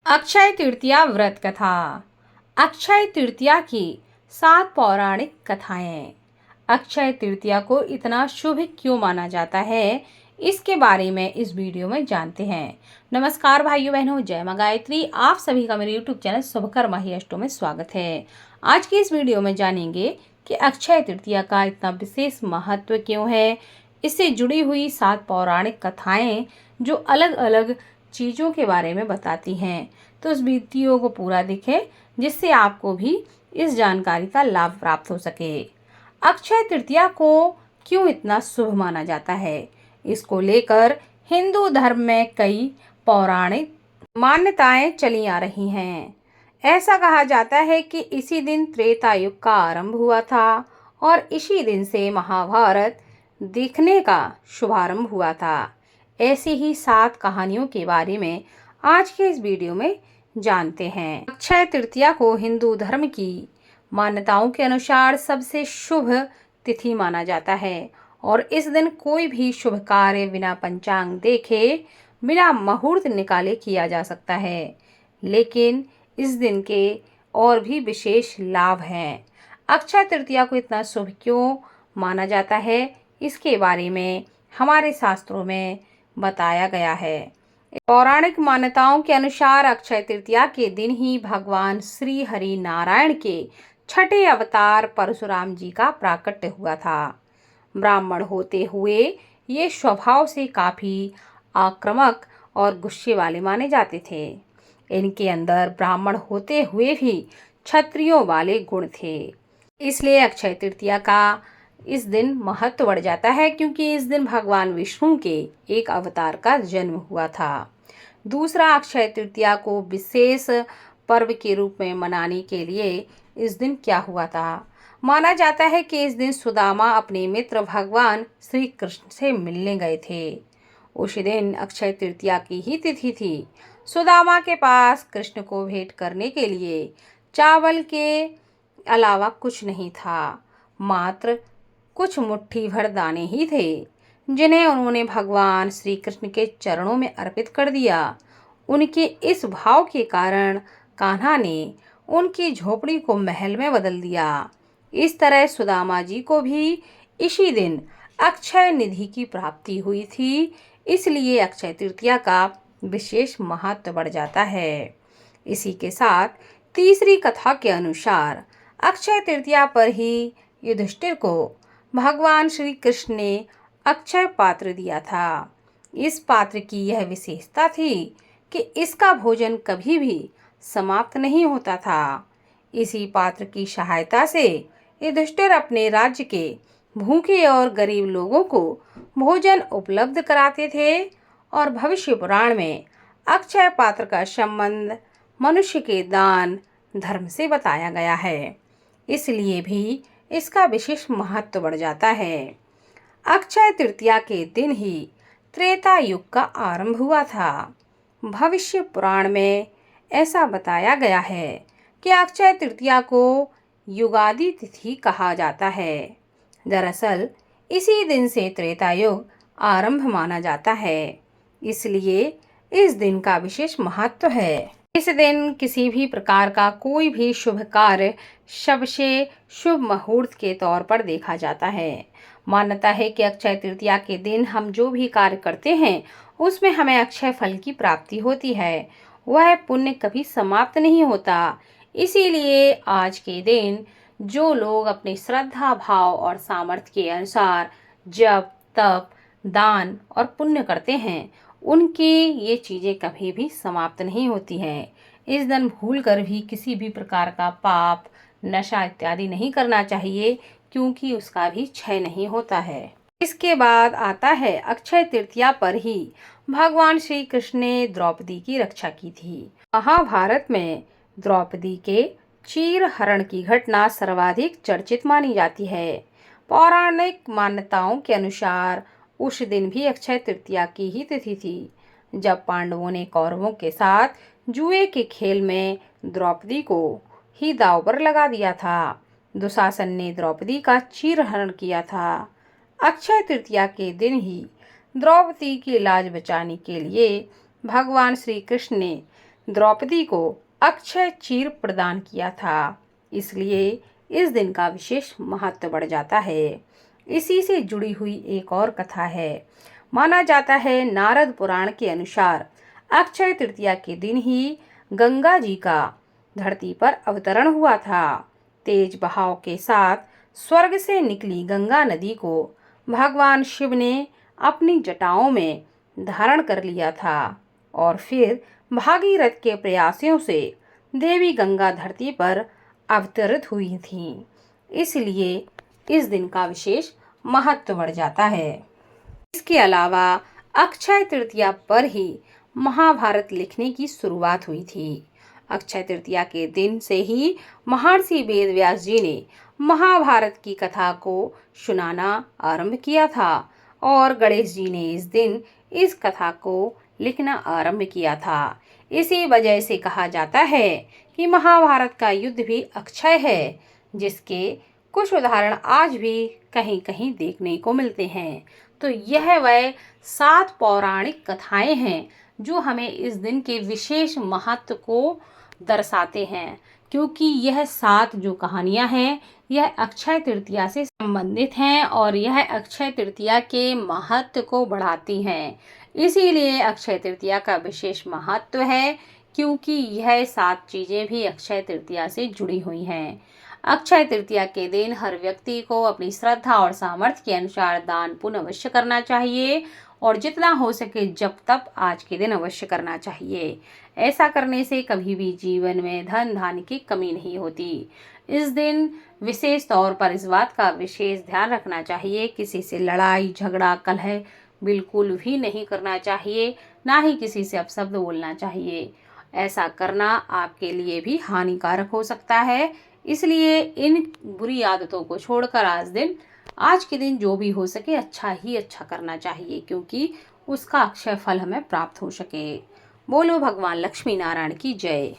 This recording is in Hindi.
अक्षय तृतीया व्रत कथा। अक्षय तृतीया की 7 पौराणिक कथाएं। अक्षय तृतीया को इतना शुभ क्यों माना जाता है, इसके बारे में इस वीडियो में जानते हैं। नमस्कार भाइयों बहनों, जय मां गायत्री। आप सभी का मेरे यूट्यूब चैनल शुभकर्मा ही अष्टों में स्वागत है। आज की इस वीडियो में जानेंगे कि अक्षय तृतीया का इतना विशेष महत्व क्यों है। इससे जुड़ी हुई 7 पौराणिक कथाएं जो अलग अलग चीज़ों के बारे में बताती हैं। तो इस वीडियो को पूरा देखें जिससे आपको भी इस जानकारी का लाभ प्राप्त हो सके। अक्षय तृतीया को क्यों इतना शुभ माना जाता है, इसको लेकर हिंदू धर्म में कई पौराणिक मान्यताएं चली आ रही हैं। ऐसा कहा जाता है कि इसी दिन त्रेता युग का आरंभ हुआ था और इसी दिन से महाभारत दिखने का शुभारंभ हुआ था। ऐसी ही 7 कहानियों के बारे में आज के इस वीडियो में जानते हैं। अक्षय तृतीया को हिंदू धर्म की मान्यताओं के अनुसार सबसे शुभ तिथि माना जाता है और इस दिन कोई भी शुभ कार्य बिना पंचांग देखे, बिना मुहूर्त निकाले किया जा सकता है। लेकिन इस दिन के और भी विशेष लाभ हैं। अक्षय तृतीया को इतना शुभ क्यों माना जाता है, इसके बारे में हमारे शास्त्रों में बताया गया है। पौराणिक मान्यताओं के अनुसार अक्षय तृतीया के दिन ही भगवान श्री हरि नारायण के छठे अवतार परशुराम जी का प्राकट्य हुआ था। ब्राह्मण होते हुए ये स्वभाव से काफी आक्रामक और गुस्से वाले माने जाते थे। इनके अंदर ब्राह्मण होते हुए भी क्षत्रियों वाले गुण थे। इसलिए अक्षय तृतीया का इस दिन महत्व बढ़ जाता है, क्योंकि इस दिन भगवान विष्णु के एक अवतार का जन्म हुआ था। दूसरा, अक्षय तृतीया को विशेष पर्व के रूप में मनाने के लिए इस दिन क्या हुआ था। माना जाता है कि इस दिन सुदामा अपने मित्र भगवान श्री कृष्ण से मिलने गए थे। उस दिन अक्षय तृतीया की ही तिथि थी। सुदामा के पास कृष्ण को भेंट करने के लिए चावल के अलावा कुछ नहीं था, मात्र कुछ मुट्ठी भर दाने ही थे, जिन्हें उन्होंने भगवान श्री कृष्ण के चरणों में अर्पित कर दिया। उनके इस भाव के कारण कान्हा ने उनकी झोपड़ी को महल में बदल दिया। इस तरह सुदामा जी को भी इसी दिन अक्षय निधि की प्राप्ति हुई थी। इसलिए अक्षय तृतीया का विशेष महत्व बढ़ जाता है। इसी के साथ तीसरी कथा के अनुसार अक्षय तृतीया पर ही युधिष्ठिर को भगवान श्री कृष्ण ने अक्षय पात्र दिया था। इस पात्र की यह विशेषता थी कि इसका भोजन कभी भी समाप्त नहीं होता था। इसी पात्र की सहायता से युधिष्ठिर अपने राज्य के भूखे और गरीब लोगों को भोजन उपलब्ध कराते थे और भविष्य पुराण में अक्षय पात्र का संबंध मनुष्य के दान धर्म से बताया गया है। इसलिए भी इसका विशेष महत्व बढ़ जाता है। अक्षय तृतीया के दिन ही त्रेता युग का आरंभ हुआ था। भविष्य पुराण में ऐसा बताया गया है कि अक्षय तृतीया को युगादि तिथि कहा जाता है। दरअसल इसी दिन से त्रेता युग आरंभ माना जाता है। इसलिए इस दिन का विशेष महत्व है। इस दिन किसी भी प्रकार का कोई भी शुभ कार्य सबसे शुभ मुहूर्त के तौर पर देखा जाता है। मान्यता है कि अक्षय तृतीया के दिन हम जो भी कार्य करते हैं उसमें हमें अक्षय फल की प्राप्ति होती है। वह पुण्य कभी समाप्त नहीं होता। इसीलिए आज के दिन जो लोग अपनी श्रद्धा भाव और सामर्थ्य के अनुसार जप तप दान और पुण्य करते हैं, उनकी ये चीज़ें कभी भी समाप्त नहीं होती हैं। इस दिन भूलकर भी किसी भी प्रकार का पाप, नशा इत्यादि नहीं करना चाहिए, क्योंकि उसका भी क्षय नहीं होता है। इसके बाद आता है अक्षय तृतीया पर ही भगवान श्री कृष्ण ने द्रौपदी की रक्षा की थी। महाभारत में द्रौपदी के चीर हरण की घटना सर्वाधिक चर्चित मानी जाती है। पौराणिक मान्यताओं के अनुसार उस दिन भी अक्षय तृतीया की ही तिथि थी, जब पांडवों ने कौरवों के साथ जुए के खेल में द्रौपदी को ही दांव पर लगा दिया था। दुशासन ने द्रौपदी का चीरहरण किया था। अक्षय तृतीया के दिन ही द्रौपदी की लाज बचाने के लिए भगवान श्री कृष्ण ने द्रौपदी को अक्षय चीर प्रदान किया था। इसलिए इस दिन का विशेष महत्व बढ़ जाता है। इसी से जुड़ी हुई एक और कथा है। माना जाता है नारद पुराण के अनुसार अक्षय तृतीया के दिन ही गंगा जी का धरती पर अवतरण हुआ था। तेज बहाव के साथ स्वर्ग से निकली गंगा नदी को भगवान शिव ने अपनी जटाओं में धारण कर लिया था और फिर भागीरथ के प्रयासों से देवी गंगा धरती पर अवतरित हुई थीं। इसलिए इस दिन का विशेष महत्व बढ़ जाता है। इसके अलावा अक्षय तृतीया पर ही महाभारत लिखने की शुरुआत हुई थी। अक्षय तृतीया के दिन से ही महर्षि वेदव्यास जी ने महाभारत की कथा को सुनाना आरंभ किया था और गणेश जी ने इस दिन इस कथा को लिखना आरंभ किया था। इसी वजह से कहा जाता है कि महाभारत का युद्ध भी अक्षय है, जिसके कुछ उदाहरण आज भी कहीं कहीं देखने को मिलते हैं। तो यह वह 7 पौराणिक कथाएं हैं जो हमें इस दिन के विशेष महत्व को दर्शाते हैं, क्योंकि यह 7 जो कहानियां हैं यह अक्षय तृतीया से संबंधित हैं और यह अक्षय तृतीया के महत्व को बढ़ाती हैं। इसीलिए अक्षय तृतीया का विशेष महत्व है, क्योंकि यह 7 चीजें भी अक्षय तृतीया से जुड़ी हुई हैं। अक्षय तृतीया के दिन हर व्यक्ति को अपनी श्रद्धा और सामर्थ्य के अनुसार दान पुण्य अवश्य करना चाहिए और जितना हो सके जप तप आज के दिन अवश्य करना चाहिए। ऐसा करने से कभी भी जीवन में धन धान्य की कमी नहीं होती। इस दिन विशेष तौर पर इस बात का विशेष ध्यान रखना चाहिए, किसी से लड़ाई झगड़ा कलह बिल्कुल भी नहीं करना चाहिए, ना ही किसी से अपशब्द बोलना चाहिए। ऐसा करना आपके लिए भी हानिकारक हो सकता है। इसलिए इन बुरी आदतों को छोड़कर आज के दिन जो भी हो सके अच्छा ही अच्छा करना चाहिए, क्योंकि उसका अक्षय फल हमें प्राप्त हो सके। बोलो भगवान लक्ष्मी नारायण की जय।